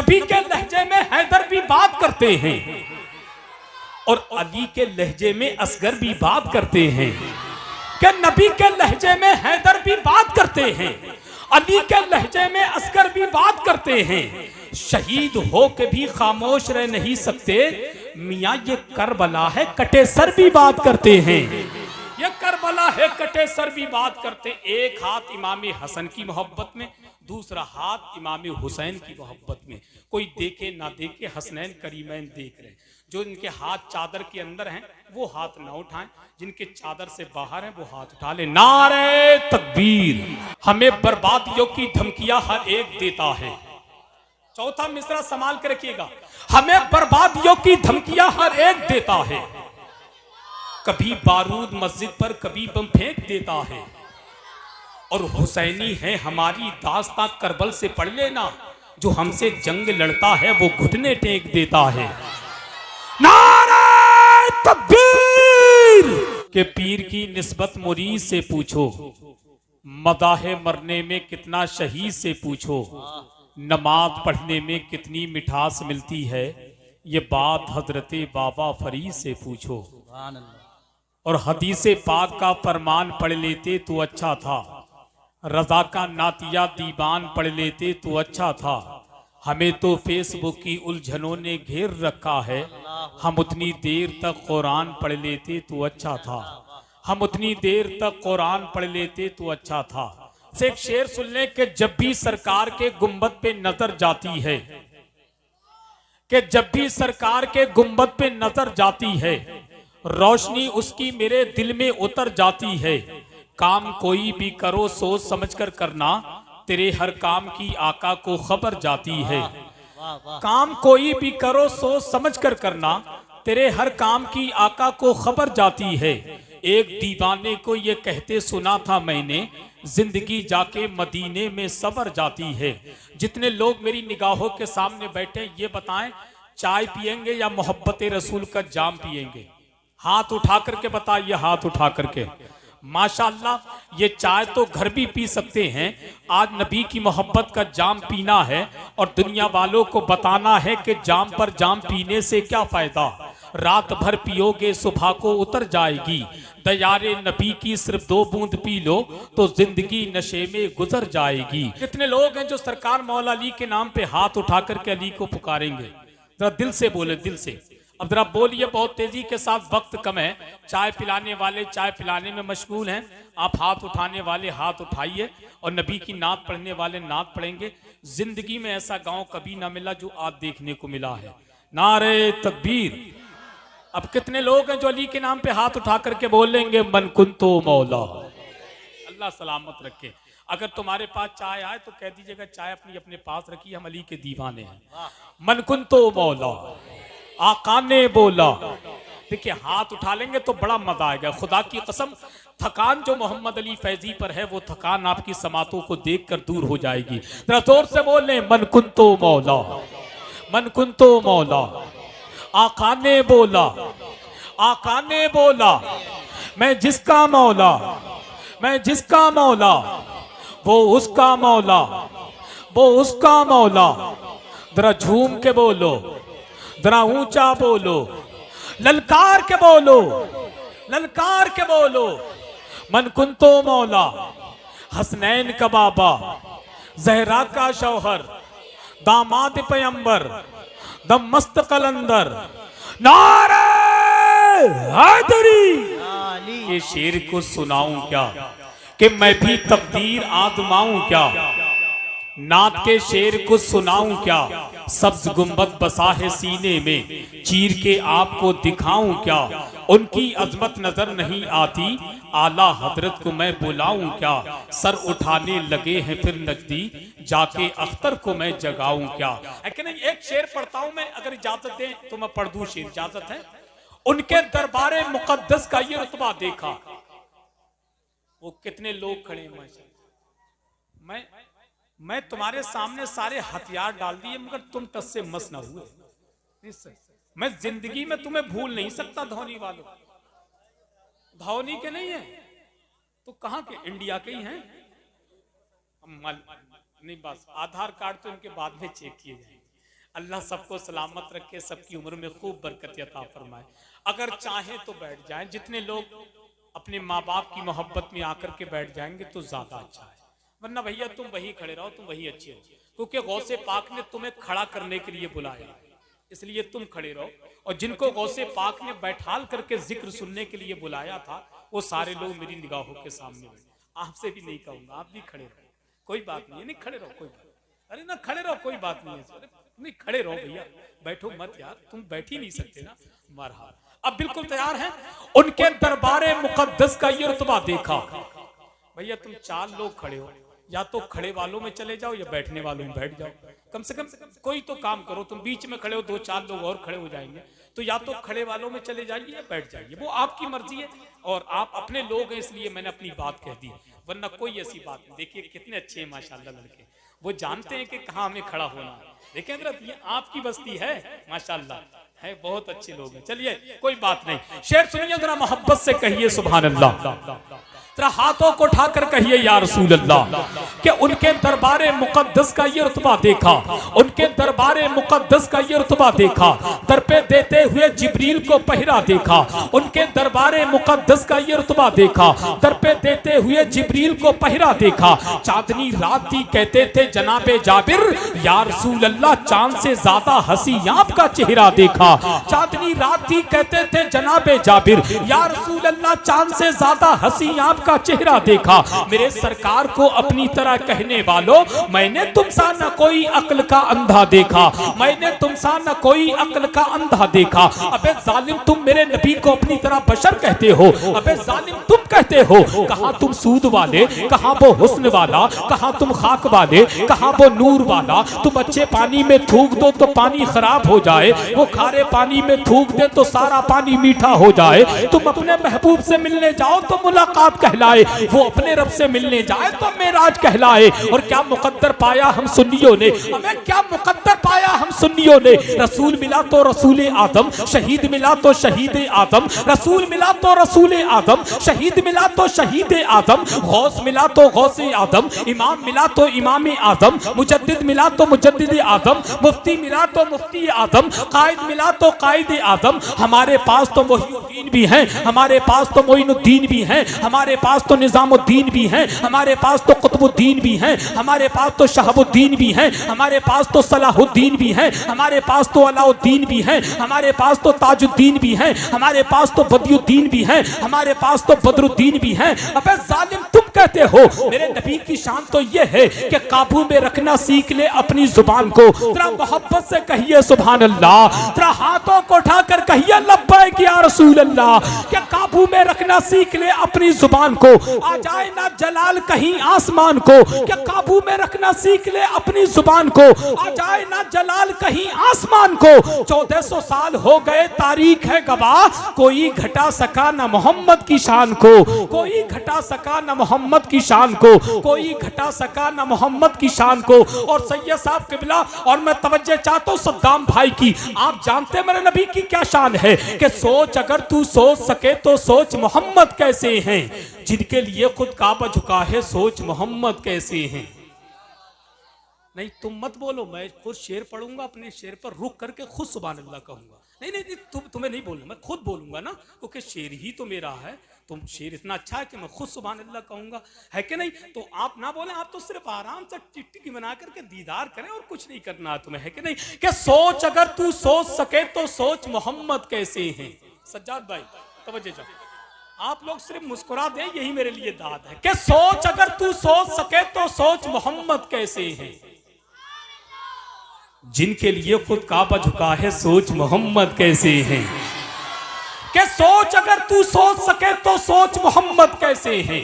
नबी के लहजे में हैदर भी बात करते हैं और अली के लहजे में असगर भी बात करते हैं। कि नबी के लहजे में हैदर भी बात करते हैं, अली के लहजे में असगर भी बात करते हैं। शहीद हो के भी खामोश रह नहीं सकते, मियाँ ये करबला है कटे सर भी बात करते हैं। ये करबला है कटे सर भी बात करते। एक हाथ इमाम हसन की मोहब्बत में, दूसरा हाथ इमाम हुसैन की मोहब्बत में। कोई देखे ना देखे हसनैन करीमैन देख रहे। जो इनके हाथ चादर के अंदर हैं वो हाथ ना उठाएं, जिनके चादर से बाहर हैं वो हाथ उठा ले। नारे तकबीर। हमें बर्बादियों की धमकियां हर एक देता है। चौथा मिसरा संभाल के रखिएगा। हमें बर्बादियों की धमकियां हर एक देता है। कभी बारूद मस्जिद पर कभी बम फेंक देता है। और हुसैनी है हमारी दास्तां करबल से पढ़ लेना, जो हमसे जंग लड़ता है वो घुटने टेक देता है। नारे तकबीर। के पीर की निस्बत मुरीद से पूछो, मदाहे मरने में कितना शहीद से पूछो, नमाज पढ़ने में कितनी मिठास मिलती है, ये बात हजरते बाबा फरीद से पूछो। और हदीसे पाक का फरमान पढ़ लेते तो अच्छा था, रजा का नातिया दीवान पढ़ लेते तो अच्छा था। हमें तो फेसबुक की उलझनों ने घेर रखा है, हम उतनी देर तक कुरान पढ़ लेते तो अच्छा था। हम उतनी देर तक कुरान पढ़ लेते तो अच्छा था। से एक शेर सुन ले कि जब भी सरकार के गुंबद पे नजर जाती है, कि जब भी सरकार के गुंबद पे नजर जाती है, रोशनी उसकी मेरे दिल में उतर जाती है। काम कोई भी करो सोच समझकर करना, तेरे हर काम की आका को खबर जाती है। काम कोई भी करो सोच समझकर करना, तेरे हर काम की आका को खबर जाती है। एक दीवाने को ये कहते सुना था मैंने, जिंदगी जाके मदीने में सबर जाती है। जितने लोग मेरी निगाहों के सामने बैठे ये बताएं, चाय पिएंगे या मोहब्बत रसूल का जाम पिएंगे? हाथ उठा करके बताइए, हाथ उठा करके। माशाअल्लाह, ये चाय तो घर भी पी सकते हैं, आज नबी की मोहब्बत का जाम पीना है और दुनिया वालों को बताना है कि जाम पर जाम पीने से क्या फायदा। रात भर पियोगे सुबह को उतर जाएगी, दयारे नबी की सिर्फ 2 बूंद पी लो तो जिंदगी नशे में गुजर जाएगी। कितने लोग हैं जो सरकार मौला अली के नाम पे हाथ उठा करके अली को पुकारेंगे? जरा दिल से बोले, दिल से। अब जरा बोलिए, बहुत तेजी के साथ, वक्त कम है। चाय पिलाने वाले चाय पिलाने में मशगूल हैं, आप हाथ उठाने वाले हाथ उठाइए और नबी की नात पढ़ने वाले नात पढ़ेंगे। जिंदगी में ऐसा गांव कभी ना मिला जो आज देखने को मिला है। नारे तकबीर। अब कितने लोग हैं जो अली के नाम पे हाथ उठा करके बोलेंगे मन कुंतो मौला। अल्लाह सलामत रखे। अगर तुम्हारे पास चाय आए तो कह दीजिएगा चाय अपनी अपने पास रखी, हम अली के दीवाने हैं। मन कुंतो मौला, आका ने बोला। देखिए, हाथ उठा लेंगे तो बड़ा मजा आएगा। खुदा की कसम, थकान जो मोहम्मद अली फैजी पर है वो थकान आपकी समातों को देखकर दूर हो जाएगी। जरा जोर से बोले, मन कुंतो मौला, मन कुंतो मौला, आका ने बोला, आका ने बोला, मैं जिसका मौला, मैं जिसका मौला, वो उसका मौला, वो उसका मौला। जरा झूम के बोलो, जरा ऊंचा बोलो, ललकार के बोलो, ललकार के बोलो। मन कुंतो मौला, हसनैन का बाबा, जहरा का शौहर, दामाद पैगंबर, दम मस्त कलंदर, नारे हैदरी। ये शेर को सुनाऊं क्या कि मैं भी तकदीर आजमाऊं क्या? नात के शेर को सुनाऊं क्या? सब्ज गुंबद बसा है सीने में, चीर के आपको दिखाऊं क्या? उनकी अजमत नजर नहीं आती, आला हजरत को मैं बुलाऊं क्या? सर उठाने लगे हैं फिर नजदीक, जाके अख्तर को मैं जगाऊं क्या? एक शेर पढ़ता हूं मैं, अगर इजाजत दें तो मैं पढ़ दूं शेर, इजाजत है? उनके दरबारे मुकद्दस का ये रुतबा देखा, वो कितने लोग खड़े हैं। मैं तुम्हारे सामने सारे हथियार डाल दिए मगर तुम टस से मस ना हुए। मैं जिंदगी में तुम्हें भूल नहीं सकता। धोनी वालों, धोनी के नहीं है तो कहां के? इंडिया के ही हैं। नहीं, बस आधार कार्ड तो इनके बाद में चेक किए जाएंगे। अल्लाह सबको सलामत रखे, सबकी उम्र में खूब बरकत अता फरमाए। अगर चाहे तो बैठ जाएं, जितने लोग अपने माँ बाप की मोहब्बत में आकर के बैठ जाएंगे तो ज्यादा अच्छा है, वरना भैया तुम वहीं खड़े रहो, तुम वहीं अच्छे हो, क्योंकि गौसे पाक ने तुम्हें खड़ा करने के लिए बुलाया, इसलिए तुम खड़े रहो। और जिनको गौसे पाक ने बैठाल करके जिक्र सुनने के लिए बुलाया था वो सारे लोग मेरी निगाहों के सामने बैठे। आपसे भी नहीं कहूंगा, आप भी खड़े रहो, कोई बात नहीं है, नहीं खड़े रहो, कोई बात, अरे ना खड़े रहो, कोई बात नहीं है, नहीं खड़े रहो भैया, बैठो मत यार, तुम बैठ ही नहीं सकते ना। मरहबा, अब बिल्कुल तैयार हैं। उनके दरबारे मुकद्दस का ये रुतबा देखा। भैया तुम 4 लोग खड़े हो, या तो खड़े वालों में चले जाओ या बैठने वालों में बैठ जाओ, कम से कम कोई तो काम करो। तुम बीच में खड़े हो, 2-4 लोग और खड़े हो जाएंगे, तो या तो खड़े वालों में चले जाइए या बैठ जाइए, वो आपकी मर्जी है। और आप अपने लोग हैं इसलिए मैंने अपनी बात कह दी, वरना कोई ऐसी बात नहीं। देखिए कितने अच्छे हैं माशाल्लाह लड़के, वो जानते हैं कि कहाँ हमें खड़ा होना है। देखें हजरत, ये आपकी बस्ती है माशाल्लाह, है बहुत अच्छे लोग हैं। चलिए कोई बात नहीं, शेर सुनिए जरा, मोहब्बत से कहिए सुभान अल्लाह, जरा हाथों को उठाकर कहिए या रसूल अल्लाह, कि उनके दरबारे मुकद्दस का ये रुतबा देखा, उनके दरबारे मुकद्दस का ये रुतबा देखा, दर पे देते हुए जिब्रील को पहरा देखा, उनके दरबारे मुकद्दस का ये रुतबा देखा, दर पे देते हुए जिब्रील को पहरा देखा। चांदनी रात थी कहते थे जनाबे जाबिर, या रसूल अल्लाह चांद से ज्यादा हंसी आपका चेहरा देखा। चांदनी रात थी कहते थे जनाबे जाबिर, या रसूल अल्लाह चांद से ज्यादा हंसी आपका चेहरा देखा। मेरे सरकार को अपनी तरह कहने वालों, मैंने तुम सा न कोई अक्ल का अंधा देखा, मैंने तुम सा न कोई अक्ल का अंधा देखा। अबे जालिम तुम मेरे नबी को अपनी तरह बशर कहते हो, अबे जालिम तुम कहते हो, कहां तुम सूद वाले, कहां वो हुस्न वाला, कहां तुम खाक वाले, कहां वो नूर वाला। तुम अच्छे पानी में थूक दो तो पानी खराब हो जाए, वो खारे पानी में थूक दे तो सारा पानी मीठा हो जाए। तुम अपने महबूब से मिलने जाओ तो मुलाकात कहलाए, वो अपने रब से मिलने जाए तो मेराज कहलाए। और क्या मुकद्दर पाया हम सुन्नियों ने, हमें क्या मुकद्दर पाया हम सुन्नियों ने। रसूल मिला तो रसूल आदम, शहीद मिला तो शहीद आदम, रसूल मिला तो रसूल आदम, शहीद मिला तो शहीद आदम, गौस मिला तो गौस आदम, इमाम मिला तो इमाम आदम, मुजद्दिद मिला तो मुजद्दिद आदम, मुफ्ती मिला तो मुफ्ती आदम, कायद मिला तो कायद आदम। हमारे पास तो मोहिउद्दीन भी हैं, हमारे पास तो मोइनुद्दीन भी हैं, हमारे पास तो निजामुद्दीन भी हैं, हमारे पास तो कुतुबुद्दीन भी हैं, हमारे पास तो शहाबुद्दीन भी हैं, हमारे पास तो सलाहुद्दीन भी हैं, हमारे पास तो अलाउद्दीन भी हैं, हमारे पास तो ताजुद्दीन भी हैं, हमारे पास तो बदियुद्दीन भी हैं, हमारे पास तो बदरुद्दीन भी हैं। अबे जालिम तुम कहते हो, मेरे नबी की शान तो ये है कि काबू में रखना सीख ले अपनी जुबान को। जरा मोहब्बत से कहिए सुभान अल्लाह, जरा हाथों को उठाकर कहिए लब्बैक या रसूल अल्लाह, कि काबू में रखना सीख ले अपनी जुबान को। आ जाए ना जलाल कहीं आसमान को, क्या काबू में रखना सीख ले अपनी जुबान को। आ जाए ना जलाल कहीं आसमान को। 1400 साल हो गए तारीख है गवाह, कोई घटा सका ना मोहम्मद की शान को, कोई घटा सका ना मोहम्मद की शान को, कोई घटा सका ना मोहम्मद की शान को। और सैयद साहब किबला, और मैं तवज्जो चाहता हूं सद्दाम भाई की, आप जानते मेरे नबी की क्या शान है, कि सोच अगर तू सोच सके तो सोच मोहम्मद कैसे हैं, जिनके लिए खुद काबा झुका है सोच मोहम्मद कैसे हैं। नहीं तुम मत बोलो, मैं खुद शेर पढ़ूंगा, अपने शेर पर रुक करके खुद सुभान अल्लाह कहूंगा। नहीं नहीं तुम्हें नहीं बोलूंगा, मैं खुद बोलूंगा ना, क्योंकि शेर ही तो मेरा है। तुम शेर इतना अच्छा है कि मैं खुद सुभान अल्लाह कहूंगा, है कि नहीं। तो आप ना बोले, आप तो सिर्फ आराम से टिकटिकी बना करके दीदार करें और कुछ नहीं करना तुम्हें, है कि नहीं। कि सोच अगर तू सोच सके तो सोच मोहम्मद कैसे हैं। सज्जाद भाई तवज्जो चाहो, आप लोग सिर्फ मुस्कुरा दें, यही मेरे लिए दाद है। कि सोच अगर तू सोच सके तो सोच मोहम्मद कैसे हैं, जिनके लिए खुद काबा झुका है सोच मोहम्मद कैसे हैं। कि सोच अगर तू सोच सके तो सोच मोहम्मद कैसे हैं,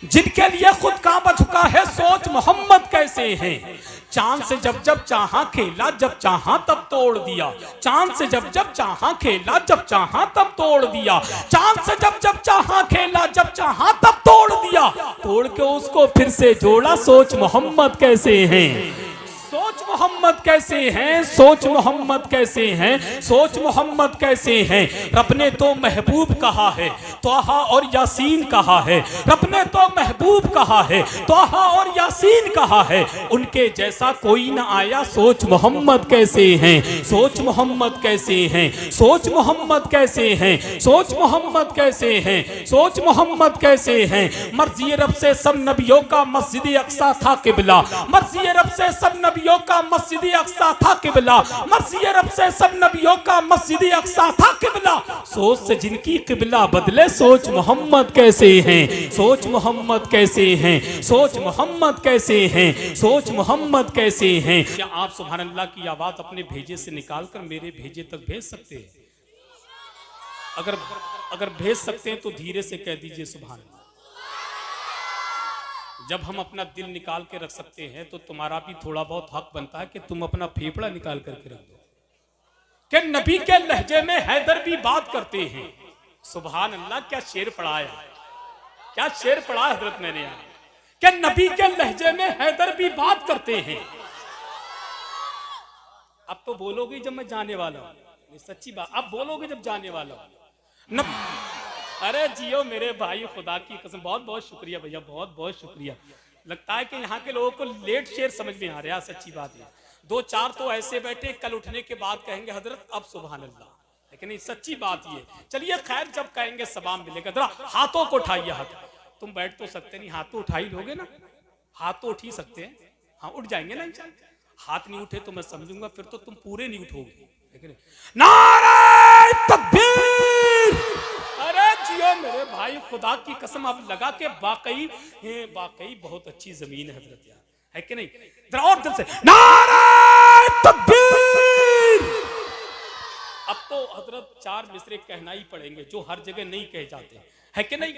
जिनके लिए खुद काबा झुका है सोच मोहम्मद कैसे हैं। चांद से जब जब चाहा खेला, जब चाहा तब तोड़ दिया, चांद से जब जब चाहा खेला, जब चाहा तब तोड़ दिया, चांद से जब जब चाहा खेला, जब चाहा तब तोड़ दिया, तोड़ के उसको फिर से जोड़ा, सोच मोहम्मद कैसे हैं, सोच मोहम्मद कैसे हैं, सोच मोहम्मद कैसे हैं, सोच मोहम्मद कैसे हैं। रब ने तो महबूब कहा है, तोहा और यासीन कहा है। रब ने तो महबूब कहा है, तोहा और यासीन कहा है। उनके जैसा कोई ना आया, सोच मोहम्मद कैसे हैं, सोच मोहम्मद कैसे हैं, सोच मोहम्मद कैसे हैं, सोच मोहम्मद कैसे हैं, सोच मोहम्मद कैसे हैं। मर्जी रब से सब नबियों का मस्जिद अक्सा था किबला, मर्जी रब से सब नबियों का मस्जिद अक्सा था किबला, मर्जी रब से सब नबियों का मस्जिद अक्सा था किबला। सोच से जिनकी किबला बदले, सोच मोहम्मद कैसे हैं, सोच मोहम्मद कैसे हैं, सोच मोहम्मद कैसे हैं, सोच मोहम्मद कैसे हैं। क्या आप सुभान अल्लाह की आवाज अपने भेजे से निकालकर मेरे भेजे तक भेज सकते हैं? अगर भेज सकते हैं तो धीरे से कह दीजिए सुभान अल्लाह। जब हम अपना दिल निकाल के रख सकते हैं तो तुम्हारा भी थोड़ा बहुत हक बनता है कि तुम अपना फेफड़ा निकाल करके रख दो। कि नबी के लहजे में हैदर भी बात करते हैं। सुभान अल्लाह, क्या शेर पढ़ा है, क्या शेर पढ़ा हजरत मैंने यहाँ। कि नबी के लहजे में हैदर भी बात करते हैं। अब तो बोलोगे जब मैं जाने वाला हूं, सच्ची बात, अब बोलोगे जब जाने वाला हूं। अरे जियो मेरे भाई, खुदा की कसम, बहुत बहुत शुक्रिया भैया, बहुत बहुत शुक्रिया। लगता है कि यहाँ के लोगों को लेट शेर समझ में आ रहा है, सच्ची बात है। दो चार तो ऐसे बैठे, कल उठने के बाद कहेंगे हजरत अब सुभान अल्लाह, लेकिन नहीं, सच्ची बात ये। चलिए खैर, जब कहेंगे सबाम मिलेगा। जरा हाथों को उठाइए, हाथ। तुम बैठ तो सकते नहीं, हाथ तो उठा ही लोगे ना, हाथ तो उठ ही सकते हैं। हाँ, उठ जाएंगे ना इंशाल्लाह। हाथ नहीं उठे तो मैं समझूंगा फिर तो तुम पूरे नहीं उठोगे, लेकिन नारे तकबीर। अरे जियो मेरे भाई, खुदा की कसम, अब लगा के वाकई बहुत अच्छी जमीन है हजरत, यार है कि नहीं? जरा और दिल से नारे तकबीर। अब तो हजरत चार मिसरे कहना ही पड़ेंगे जो हर जगह नहीं कहे जाते, है कि नहीं?